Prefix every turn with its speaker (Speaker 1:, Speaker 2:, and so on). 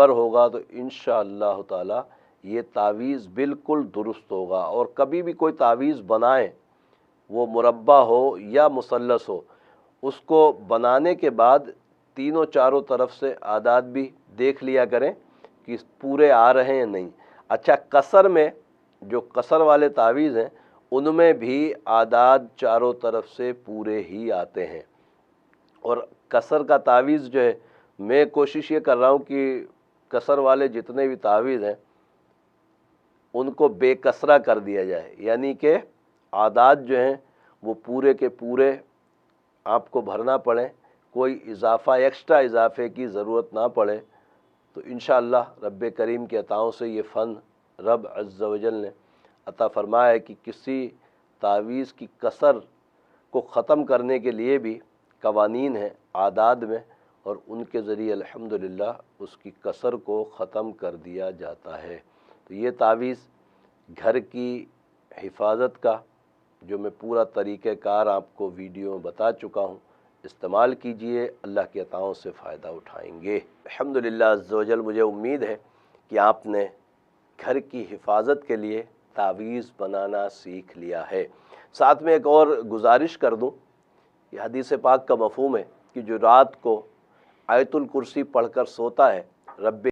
Speaker 1: پر ہوگا تو انشاءاللہ تعالی یہ تعویذ بالکل درست ہوگا۔ اور کبھی بھی کوئی تعویذ بنائیں، وہ مربع ہو یا مثلث ہو، اس کو بنانے کے بعد تینوں چاروں طرف سے اعداد بھی دیکھ لیا کریں کہ پورے آ رہے ہیں نہیں۔ اچھا، قصر میں جو قصر والے تعویذ ہیں ان میں بھی اعداد چاروں طرف سے پورے ہی آتے ہیں۔ اور قصر کا تعویذ جو ہے، میں کوشش یہ کر رہا ہوں کہ قصر والے جتنے بھی تعویذ ہیں ان کو بے کسرہ کر دیا جائے، یعنی کہ اعداد جو ہیں وہ پورے کے پورے آپ کو بھرنا پڑے، کوئی اضافہ ایکسٹرا اضافے کی ضرورت نہ پڑے۔ تو انشاءاللہ رب کریم کے عطاؤں سے یہ فن رب عز و جل نے عطا فرمایا ہے کہ کسی تعویذ کی قصر کو ختم کرنے کے لیے بھی قوانین ہیں اعداد میں، اور ان کے ذریعے الحمدللہ اس کی قصر کو ختم کر دیا جاتا ہے۔ تو یہ تعویذ گھر کی حفاظت کا جو میں پورا طریقہ کار آپ کو ویڈیو میں بتا چکا ہوں، استعمال کیجئے، اللہ کی عطاؤں سے فائدہ اٹھائیں گے۔ الحمدللہ عز و جل، مجھے امید ہے کہ آپ نے گھر کی حفاظت کے لیے تعویذ بنانا سیکھ لیا ہے۔ ساتھ میں ایک اور گزارش کر دوں، یہ حدیث پاک کا مفہوم ہے کہ جو رات کو آیت الکرسی پڑھ کر سوتا ہے، رب